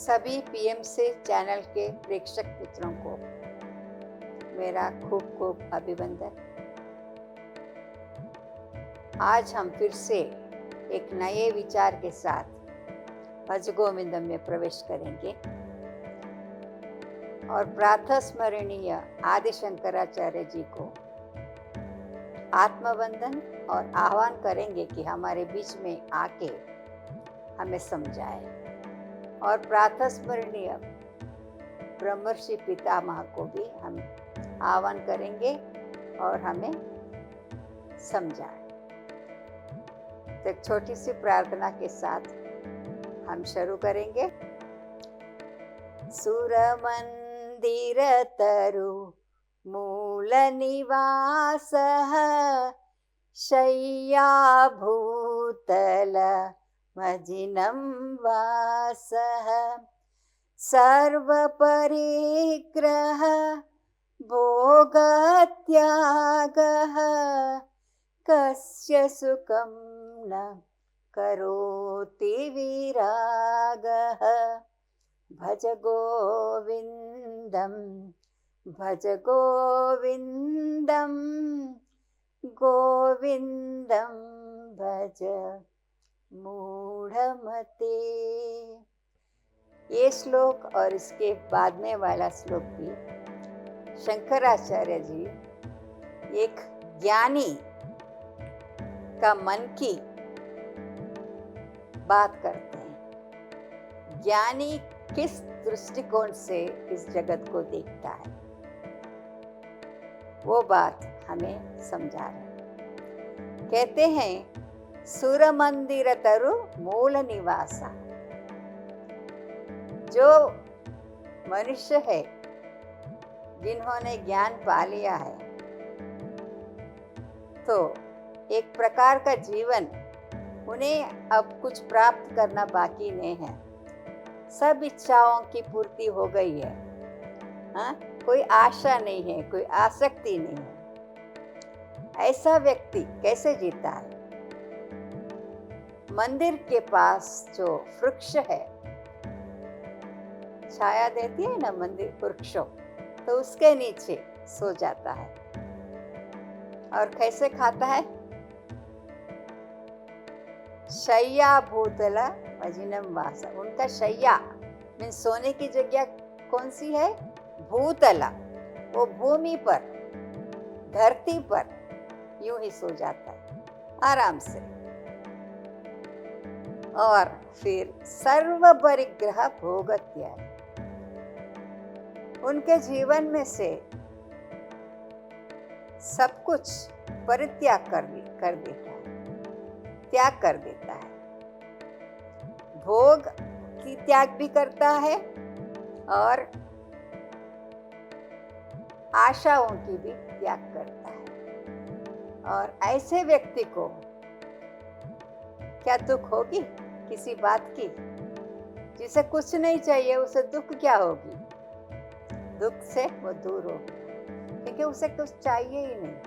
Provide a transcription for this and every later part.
सभी पीएम से चैनल के प्रेक्षक मित्रों को मेरा खूब खूब अभिनंदन। आज हम फिर से एक नए विचार के साथ भज गोविंदम में प्रवेश करेंगे और प्रातः स्मरणीय आदि शंकराचार्य जी को आत्मवंदन और आह्वान करेंगे कि हमारे बीच में आके हमें समझाए। और प्रातः स्मरणीय ब्रह्मर्षि पितामह को भी हम आह्वान करेंगे और हमें समझाए। तो एक छोटी सी प्रार्थना के साथ हम शुरू करेंगे। सुर मंदिर तरु मूल निवास शय्या भूतल मजिनं वासः सर्व परिग्रह भोगत्यागः कस्य सुखं न करोति विरागः भज गोविन्दं गोविन्दं भज मूढ़मते। ये श्लोक और इसके बाद में वाला श्लोक भी शंकराचार्य जी एक ज्ञानी का मन की बात करते हैं। ज्ञानी किस दृष्टिकोण से इस जगत को देखता है, वो बात हमें समझा रहे। कहते हैं सुर मंदिर तरु मूल निवासा। जो मनुष्य है जिन्होंने ज्ञान पा लिया है, तो एक प्रकार का जीवन उन्हें अब कुछ प्राप्त करना बाकी नहीं है। सब इच्छाओं की पूर्ति हो गई है। हाँ, कोई आशा नहीं है, कोई आसक्ति नहीं है। ऐसा व्यक्ति कैसे जीता है? मंदिर के पास जो वृक्ष है, छाया देती है ना मंदिर वृक्षों, तो उसके नीचे सो जाता है। और कैसे खाता है? शय्या भूतल मजिनं वास। उनका शय्या मीन सोने की जगह कौन सी है? भूतला। वो भूमि पर, धरती पर यूं ही सो जाता है आराम से। और फिर सर्व परिग्रह भोगत्याग। उनके जीवन में से सब कुछ परित्याग कर देता है, त्याग कर देता है। भोग की त्याग भी करता है और आशाओं की भी त्याग करता है। और ऐसे व्यक्ति को क्या दुख होगी किसी बात की? जिसे कुछ नहीं चाहिए उसे दुख क्या होगी? दुख से वो दूर होगी, क्योंकि उसे कुछ चाहिए ही नहीं।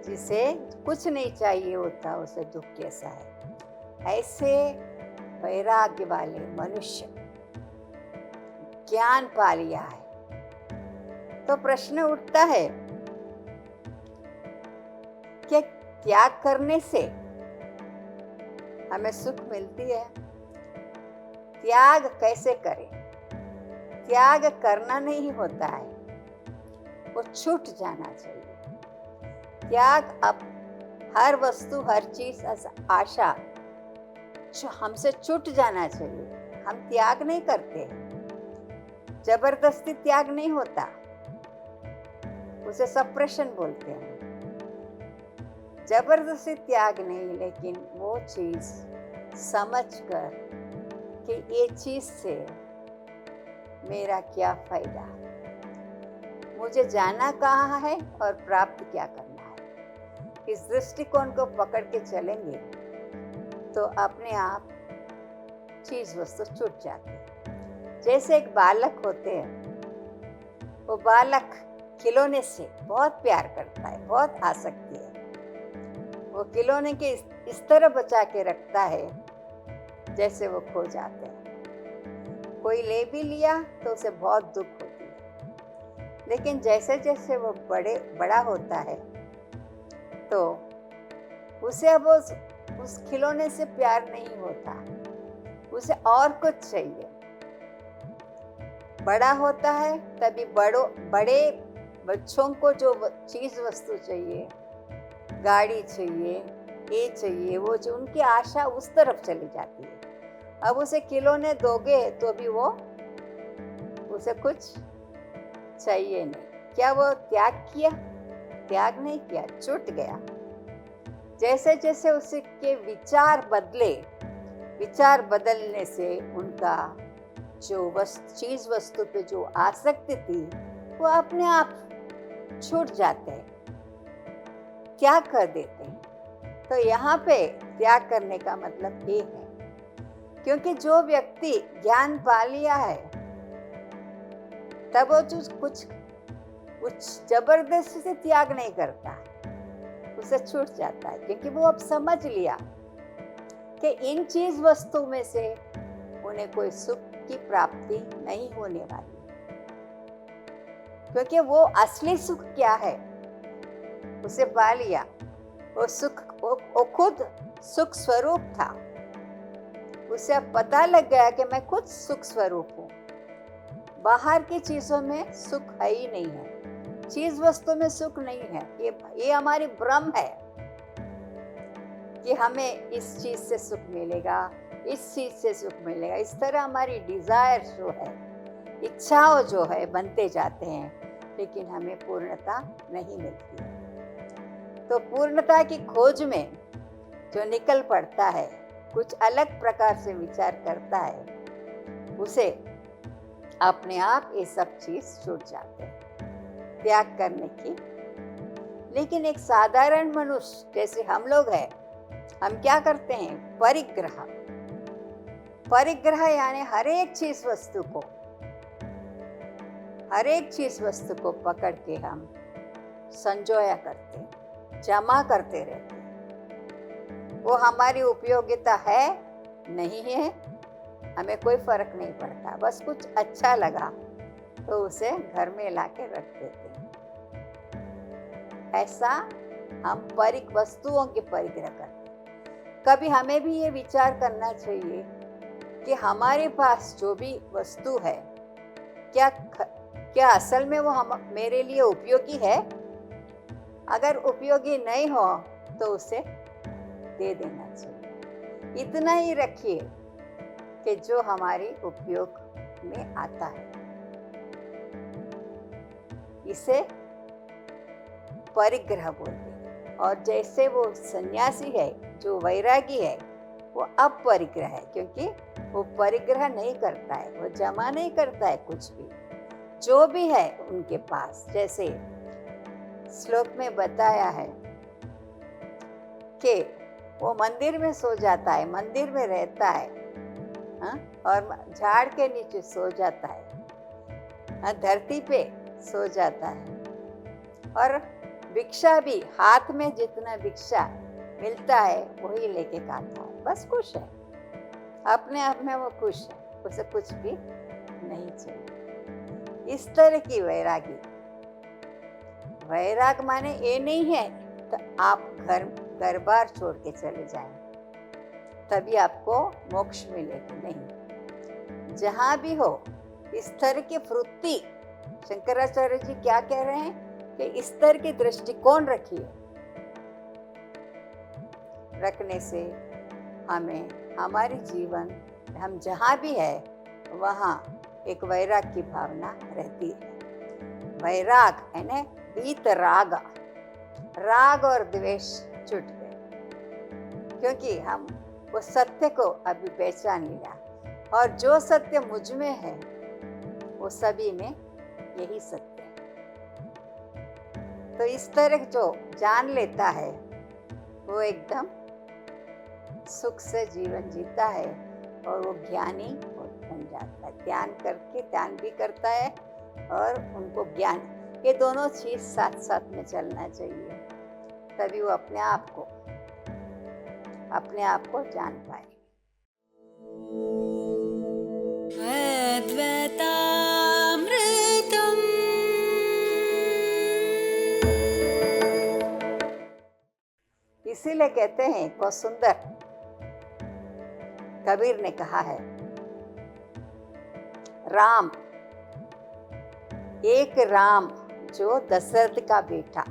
जिसे कुछ नहीं चाहिए होता उसे दुख कैसा है? ऐसे वैराग्य वाले मनुष्य ज्ञान पा लिया है, तो प्रश्न उठता है कि त्याग करने से हमें सुख मिलती है? त्याग कैसे करें? त्याग करना नहीं होता है, वो छूट जाना चाहिए। त्याग अब हर वस्तु, हर चीज, आशा हमसे छूट जाना चाहिए। हम त्याग नहीं करते, जबरदस्ती त्याग नहीं होता, उसे सप्रेशन बोलते हैं। जबरदस्ती त्याग नहीं, लेकिन वो चीज समझकर कि ये चीज से मेरा क्या फायदा, मुझे जाना कहाँ है और प्राप्त क्या करना है। इस दृष्टिकोण को पकड़ के चलेंगे तो अपने आप चीज वस्तु छूट जाती है। जैसे एक बालक होते हैं, वो बालक खिलौने से बहुत प्यार करता है, बहुत आसक्ति है। वो खिलौने के इस तरह बचा के रखता है जैसे वो खो जाते हैं। कोई ले भी लिया तो उसे बहुत दुख होती है, लेकिन जैसे जैसे वो बड़ा होता है तो उसे अब उस खिलौने से प्यार नहीं होता, उसे और कुछ चाहिए। बड़ा होता है तभी बड़े बच्चों को जो चीज वस्तु चाहिए, गाड़ी चाहिए, ये चाहिए, वो जो उनकी आशा उस तरफ चली जाती है। अब उसे खिलौने दोगे तो भी वो उसे कुछ चाहिए नहीं। क्या वो त्याग किया? त्याग नहीं किया, छूट गया। जैसे जैसे उसके विचार बदलने से उनका जो चीज वस्तु पे जो आसक्ति थी वो अपने आप छूट जाते हैं, त्याग कर देते हैं। तो यहाँ पे त्याग करने का मतलब ये है, क्योंकि जो व्यक्ति ज्ञान पा लिया है तब वो कुछ जबरदस्ती से त्याग नहीं करता, उसे छूट जाता है, क्योंकि वो अब समझ लिया कि इन चीज वस्तु में से उन्हें कोई सुख की प्राप्ति नहीं होने वाली, क्योंकि वो असली सुख क्या है उसे पा लिया। वो खुद सुख स्वरूप था। उसे अब पता लग गया कि मैं खुद सुख स्वरूप हूँ। बाहर की चीजों में सुख है ही नहीं है, चीज वस्तु में सुख नहीं है। ये हमारी भ्रम है कि हमें इस चीज से सुख मिलेगा, इस चीज से सुख मिलेगा। इस तरह हमारी डिजायर जो है, इच्छाओं जो है बनते जाते हैं, लेकिन हमें पूर्णता नहीं मिलती है। तो पूर्णता की खोज में जो निकल पड़ता है, कुछ अलग प्रकार से विचार करता है, उसे अपने आप ये सब चीज छूट जाते हैं त्याग करने की। लेकिन एक साधारण मनुष्य जैसे हम लोग हैं, हम क्या करते हैं? परिग्रह यानी हर एक चीज वस्तु को पकड़ के हम संजोया करते हैं, जमा करते रहते हैं। वो हमारी उपयोगिता है नहीं है, हमें कोई फर्क नहीं पड़ता, बस कुछ अच्छा लगा तो उसे घर में लाके रख देते हैं। ऐसा हम वस्तुओं की परिग्रह करते हैं। कभी हमें भी ये विचार करना चाहिए कि हमारे पास जो भी वस्तु है, क्या असल में वो मेरे लिए उपयोगी है? अगर उपयोगी नहीं हो तो उसे दे देना चाहिए। इतना ही रखिए कि जो हमारी उपयोग में आता है। इसे परिग्रह बोलते हैं। और जैसे वो सन्यासी है, जो वैरागी है, वो अपरिग्रह है, क्योंकि वो परिग्रह नहीं करता है, वो जमा नहीं करता है कुछ भी। जो भी है उनके पास, जैसे श्लोक में बताया है कि वो मंदिर में सो जाता है, मंदिर में रहता है, और झाड़ के नीचे सो जाता है, धरती पे सो जाता है, और भिक्षा भी हाथ में जितना भिक्षा मिलता है वही लेके खाता है, बस खुश है, अपने आप में वो खुश है, उसे कुछ भी नहीं चाहिए। इस तरह की वैराग माने ये नहीं है तो आप घर बार छोड़ के चले जाएं तभी आपको मोक्ष मिलेगी, नहीं। जहां भी हो इस तरह की वृत्ति, शंकराचार्य जी क्या कह रहे हैं कि इस तरह की दृष्टिकोण रखिए। रखने से हमें हमारे जीवन, हम जहां भी है वहां एक वैराग की भावना रहती है। वैराग है ना, वीत राग और द्वेष छूट गए, क्योंकि हम वो सत्य को अभी पहचान लिया, और जो सत्य मुझ में है वो सभी में यही सत्य है। तो इस तरह जो जान लेता है वो एकदम सुख से जीवन जीता है, और वो ज्ञानी बन जाता है। ध्यान भी करता है और उनको ज्ञान, ये दोनों चीज साथ साथ में चलना चाहिए, तभी वो अपने आप को जान पाए। अद्वैतामृतम्। इसीलिए कहते हैं बहुत सुंदर कबीर ने कहा है, राम, एक राम जो दशरथ का बेटा।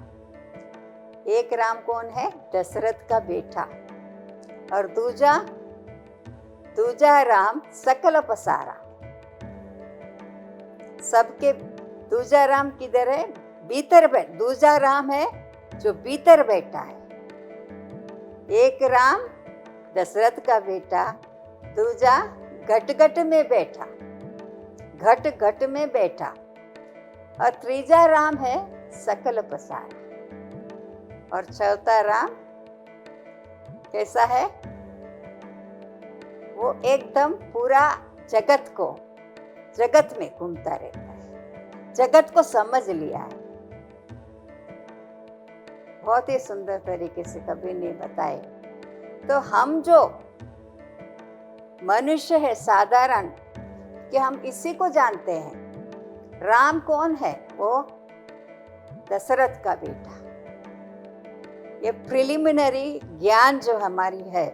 एक राम कौन है? दशरथ का बेटा। और दूजा राम सकल पसारा। सबके दूजा राम किधर है? भीतर दूजा राम है जो भीतर बैठा है। एक राम दशरथ का बेटा, दूजा घट घट में बैठा, घट घट में बैठा, और तीजा राम है सकल पसारा। और चौथा राम कैसा है? वो एकदम पूरा जगत में घूमता रहता है, जगत को समझ लिया है। बहुत ही सुंदर तरीके से कबीर ने बताए। तो हम जो मनुष्य है साधारण, कि हम इसी को जानते हैं। राम कौन है? वो दशरथ का बेटा। ये प्रिलिमिनरी ज्ञान जो हमारी है,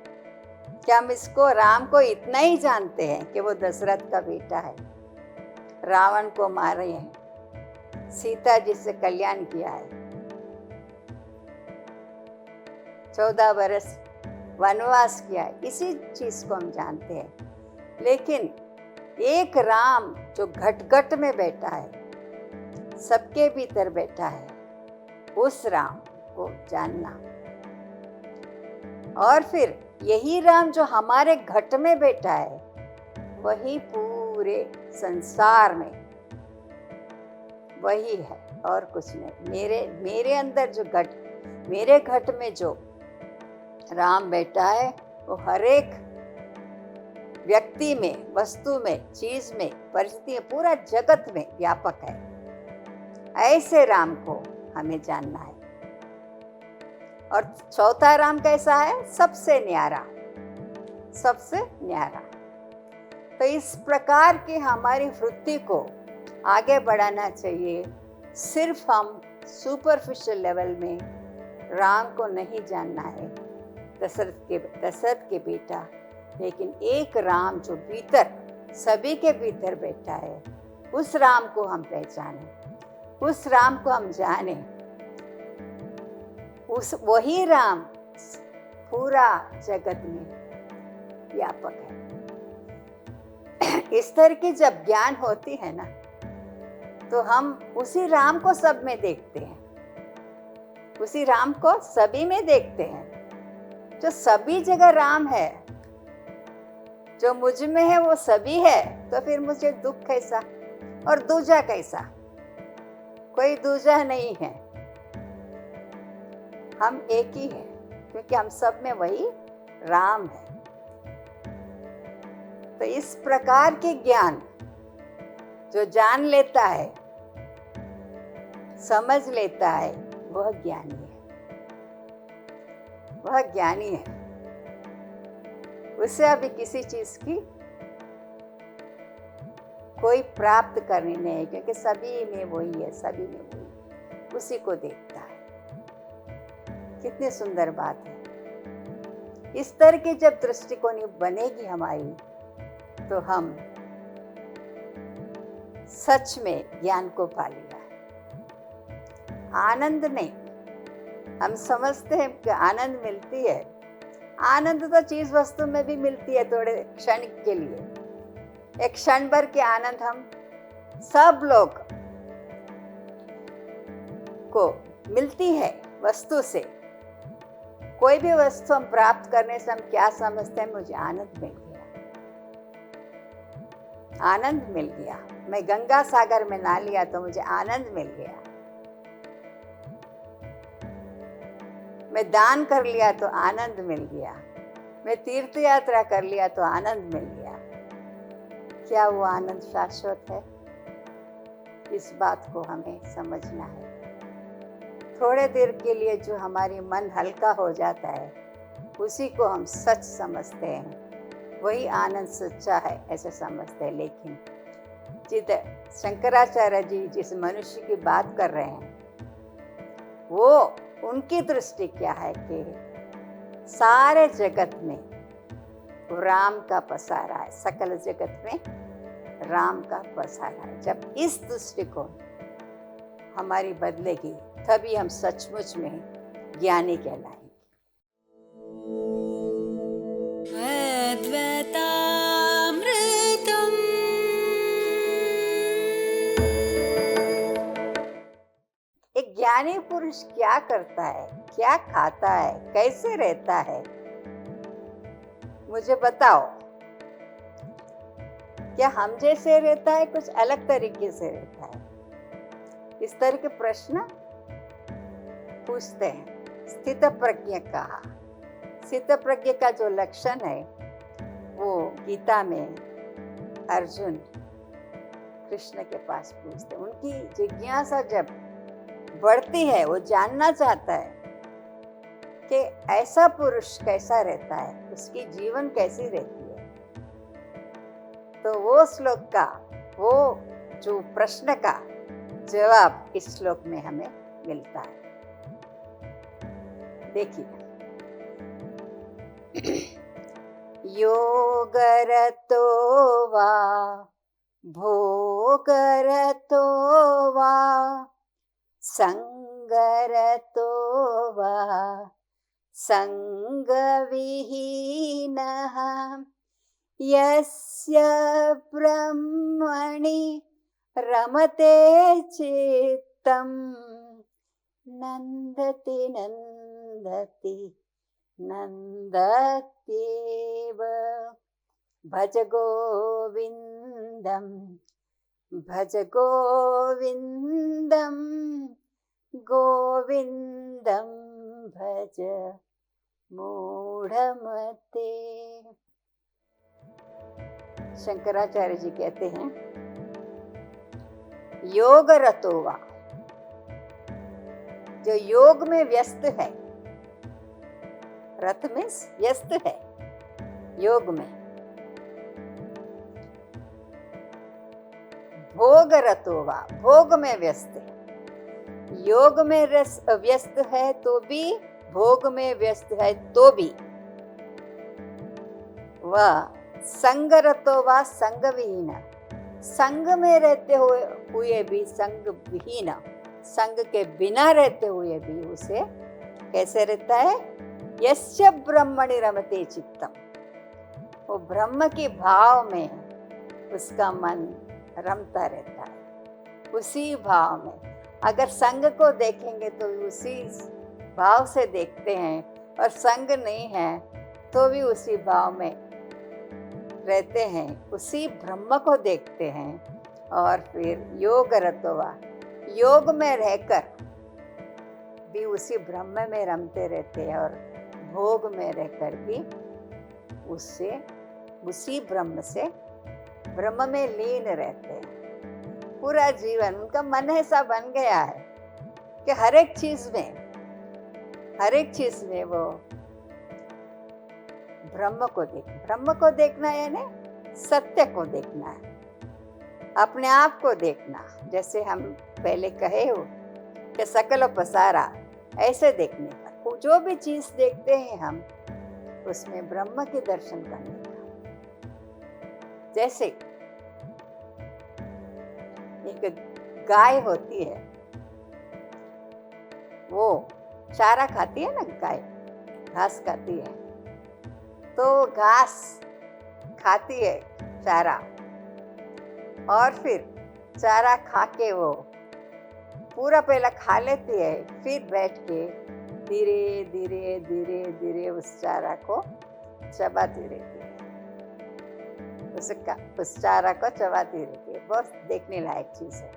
कि हम इसको राम को इतना ही जानते हैं कि वो दशरथ का बेटा है, रावण को मारे हैं, सीता जी से कल्याण किया है, 14 वर्ष वनवास किया है। इसी चीज को हम जानते हैं। लेकिन एक राम जो घट घट में बैठा है, सबके भीतर बैठा है, उस राम को जानना। और फिर यही राम जो हमारे घट में बैठा है, वही पूरे संसार में वही है और कुछ नहीं। मेरे अंदर जो मेरे घट में जो राम बैठा है, वो हर एक व्यक्ति में, वस्तु में, चीज में, परिस्थिति में, पूरा जगत में व्यापक है। ऐसे राम को हमें जानना है। और चौथा राम कैसा है? सबसे न्यारा, सबसे न्यारा। तो इस प्रकार की हमारी वृत्ति को आगे बढ़ाना चाहिए। सिर्फ हम सुपरफिशियल लेवल में राम को नहीं जानना है, दशरथ के बेटा, लेकिन एक राम जो भीतर, सभी के भीतर बैठा है, उस राम को हम पहचाने, उस राम को हम जाने। वही राम पूरा जगत में व्यापक है। इस तरह की जब ज्ञान होती है ना, तो हम उसी राम को सब में देखते हैं, उसी राम को सभी में देखते हैं। जो सभी जगह राम है, जो मुझ में है वो सभी है, तो फिर मुझे दुख कैसा और दूजा कैसा? कोई दूजा नहीं है, हम एक ही है, क्योंकि हम सब में वही राम है। तो इस प्रकार के ज्ञान जो जान लेता है, समझ लेता है, वह ज्ञानी है, वह ज्ञानी है। उसे अभी किसी चीज की कोई प्राप्त करनी नहीं है, क्योंकि सभी में वही है, सभी में वही, उसी को देखता है। कितनी सुंदर बात है। इस तरह की जब दृष्टिकोण बनेगी हमारी, तो हम सच में ज्ञान को पा लिया है। आनंद नहीं, हम समझते हैं कि आनंद मिलती है। आनंद तो चीज वस्तु में भी मिलती है, थोड़े क्षण के लिए, एक क्षण भर के आनंद हम सब लोग को मिलती है वस्तु से। कोई भी वस्तु हम प्राप्त करने से हम क्या समझते हैं? मुझे आनंद मिल गया, आनंद मिल गया। मैं गंगा सागर में नहा लिया तो मुझे आनंद मिल गया। मैं दान कर लिया तो आनंद मिल गया। मैं तीर्थ यात्रा कर लिया तो आनंद मिल गया। क्या वो आनंद शाश्वत है? इस बात को हमें समझना है। थोड़े देर के लिए जो हमारी मन हल्का हो जाता है, उसी को हम सच समझते हैं। वही आनंद सच्चा है ऐसा समझते हैं। लेकिन जिधर शंकराचार्य जी जिस मनुष्य की बात कर रहे हैं, वो उनकी दृष्टि क्या है कि सारे जगत में राम का पसारा है, सकल जगत में राम का पसारा है। जब इस दृष्टिकोण हमारी बदलेगी, तभी हम सचमुच में ज्ञानी कहलाएंगे। अद्वैतामृतम्। एक ज्ञानी पुरुष क्या करता है, क्या खाता है, कैसे रहता है, मुझे बताओ। क्या हम जैसे रहता है, कुछ अलग तरीके से रहता है? इस तरह के प्रश्न पूछते हैं। स्थित प्रज्ञ कहा, स्थित प्रज्ञ का जो लक्षण है वो गीता में अर्जुन कृष्ण के पास पूछते हैं। उनकी जिज्ञासा जब बढ़ती है, वो जानना चाहता है कि ऐसा पुरुष कैसा रहता है, उसकी जीवन कैसी रहती है। तो वो श्लोक का, वो जो प्रश्न का जवाब इस श्लोक में हमें मिलता है। देखिए, योगरतो वा भोगरतो वा संगरतो वा संगविहीनः यस्य ब्रह्मणि रमते चित्तं नन्दति नन्दति नन्दत्येव भज गोविन्दं भज गोविन्दं गोविन्दं भज मूढ़मते। शंकराचार्य जी कहते हैं, योग रतोवा, जो योग में व्यस्त है, रत में व्यस्त है योग में। भोग रतोवा, भोग में व्यस्त है। योग में व्यस्त है तो भी, भोग में व्यस्त है तो भी। वह संग रतोवा संग विहीन, संग में रहते हुए भी संग विहीन, संग के बिना रहते हुए भी उसे कैसे रहता है? यस्य ब्रह्मणि रमते चित्तम, वो ब्रह्म के भाव में उसका मन रमता रहता है, उसी भाव में। अगर संग को देखेंगे तो उसी भाव से देखते हैं, और संग नहीं है तो भी उसी भाव में रहते हैं, उसी ब्रह्म को देखते हैं। और फिर योग रतोवा, योग में रहकर भी उसी ब्रह्म में रमते रहते हैं, और भोग में रहकर भी उससे, उसी ब्रह्म से, ब्रह्म में लीन रहते हैं। पूरा जीवन उनका मन ऐसा बन गया है कि हर एक चीज में वो ब्रह्म को देखना, यानी सत्य को देखना है, अपने आप को देखना। जैसे हम पहले कहे हो कि सकल पसारा, ऐसे देखने का। जो भी चीज देखते हैं हम, उसमें ब्रह्म के दर्शन करने का। जैसे एक गाय होती है, वो चारा खाती है ना, गाय घास खाती है, तो घास खाती है चारा, और फिर चारा खा के वो पूरा पहला खा लेती है, फिर बैठ के धीरे धीरे धीरे धीरे उस चारा को चबाती रहती है, उस चारा को चबाती रहती है। बहुत देखने लायक चीज है।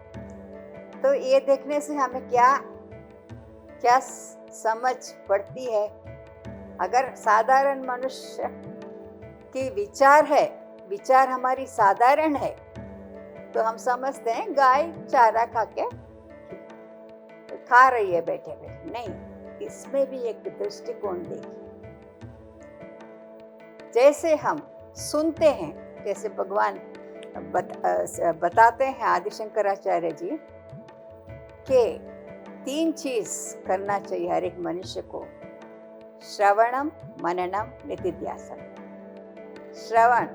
तो ये देखने से हमें क्या समझ पड़ती है? अगर साधारण मनुष्य की विचार हमारी साधारण है, तो हम समझते हैं गाय चारा खा रही है बैठे बैठे। नहीं, इसमें भी एक दृष्टिकोण देखिए। जैसे हम सुनते हैं, जैसे भगवान बताते हैं आदि शंकराचार्य जी कि 3 चीज करना चाहिए हर एक मनुष्य को, श्रवणम, मननम, निधिध्यासन। श्रवण,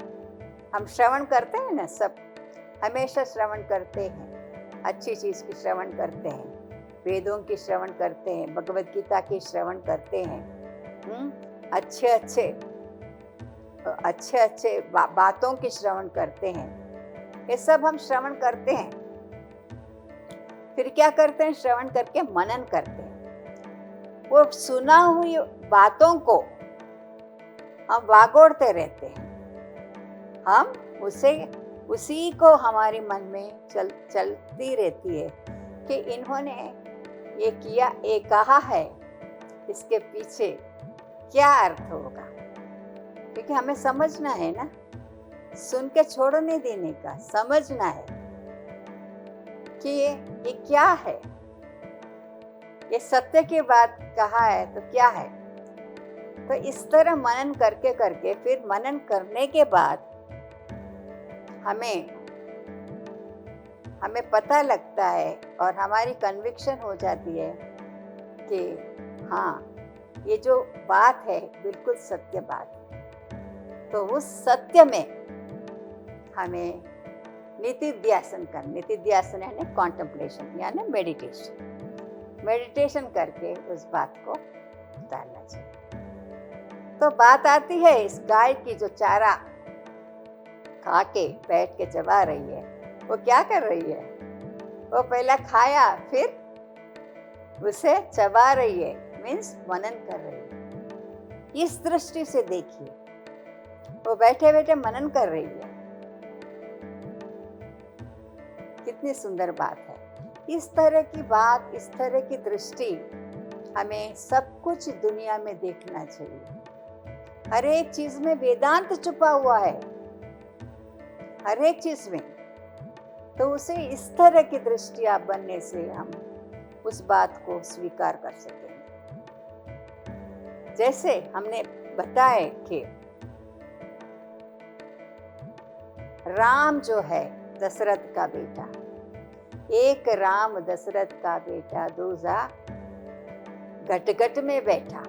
हम श्रवण करते हैं ना, सब हमेशा श्रवण करते हैं, अच्छी चीज की श्रवण करते हैं, वेदों की श्रवण करते हैं, भगवद गीता की श्रवण करते हैं, अच्छे अच्छे बातों की श्रवण करते हैं। ये सब हम श्रवण करते हैं। फिर क्या करते हैं? श्रवण करके मनन करते हैं। वो सुना हुई बातों को हम वागोड़ते रहते हैं। हम उसी को हमारे मन में चलती रहती है कि इन्होंने ये किया, ये कहा है, इसके पीछे क्या अर्थ होगा, क्योंकि हमें समझना है ना, सुन के छोड़ने देने का, समझना है कि ये क्या है, ये सत्य की बात कहा है तो क्या है। तो इस तरह मनन करके करके फिर मनन करने के बाद हमें पता लगता है और हमारी कन्विक्शन हो जाती है कि हाँ, ये जो बात है बिल्कुल सत्य बात है। तो उस सत्य में हमें निधिध्यासन यानी कॉन्टेम्पलेशन यानी मेडिटेशन करके उस बात को उतारना चाहिए। तो बात आती है इस गाय की जो चारा खा के बैठ के चबा रही है, वो क्या कर रही है? वो पहला खाया, फिर उसे चबा रही है, मीन्स मनन कर रही है। इस दृष्टि से देखिए, वो बैठे बैठे मनन कर रही है। कितनी सुंदर बात है। इस तरह की बात, इस तरह की दृष्टि हमें सब कुछ दुनिया में देखना चाहिए। हर एक चीज में वेदांत छुपा हुआ है, हर एक चीज में। तो उसे इस तरह की दृष्टियां बनने से हम उस बात को स्वीकार कर सकेंगे। जैसे हमने बताया कि राम जो है दशरथ का बेटा, एक राम दशरथ का बेटा, दूजा घट में बैठा,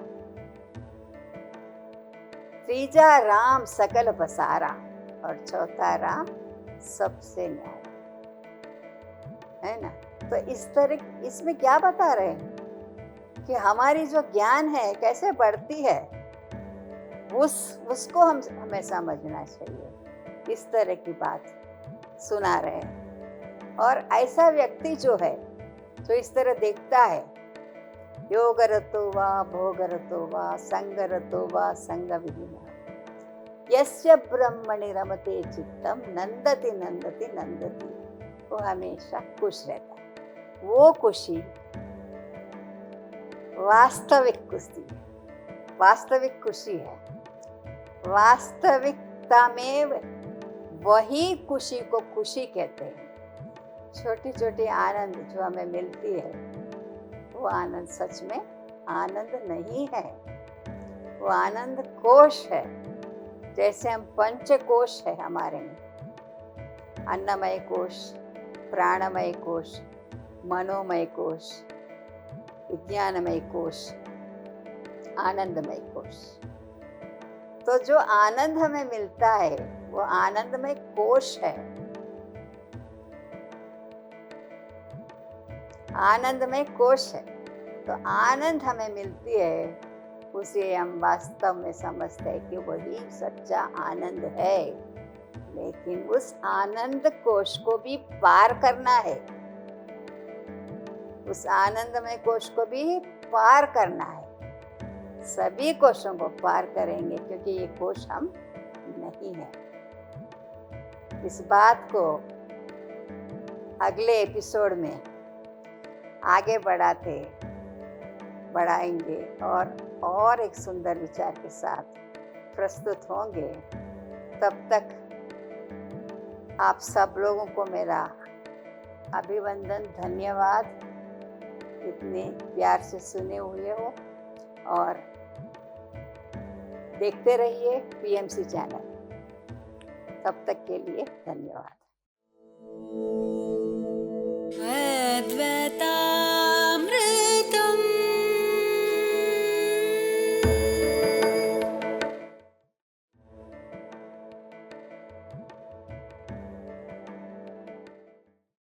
तीजा राम सकल बसारा, और चौथा राम सबसे न्यारा, है ना। तो इस तरह इसमें क्या बता रहे हैं कि हमारी जो ज्ञान है कैसे बढ़ती है, उसको हमें समझना चाहिए। इस तरह की बात सुना रहे हैं। और ऐसा व्यक्ति जो है, जो इस तरह देखता है, योगरतो वा भोगरतो वा संगरतो वा संगविहीना, यस्य ब्रह्मणि रमते चित्तम नंदति नंदति नंदति, वो हमेशा खुश रहता है। वो खुशी वास्तविक खुशी है। वास्तविकता में वही खुशी को खुशी कहते हैं। छोटी छोटी आनंद जो हमें मिलती है, वो आनंद सच में आनंद नहीं है, वो आनंद कोश है। जैसे हम पंचकोश है हमारे में, अन्नमय कोश, प्राणमय कोश, मनोमय कोश, विज्ञानमय कोश, आनंदमय कोश। तो जो आनंद हमें मिलता है वो आनंदमय कोश है, आनंदमय कोश है। तो आनंद हमें मिलती है, उसे हम वास्तव में समझते हैं कि वही सच्चा आनंद है। लेकिन उस आनंद कोश को भी पार करना है, उस आनंदमय कोश को भी पार करना है। सभी कोशों को पार करेंगे, क्योंकि ये कोश हम नहीं है। इस बात को अगले एपिसोड में आगे बढ़ाएंगे और एक सुंदर विचार के साथ प्रस्तुत होंगे। तब तक आप सब लोगों को मेरा अभिवंदन, धन्यवाद। इतने प्यार से सुने हुए हो, और देखते रहिए PMC चैनल। तब तक के लिए धन्यवाद। अद्वैता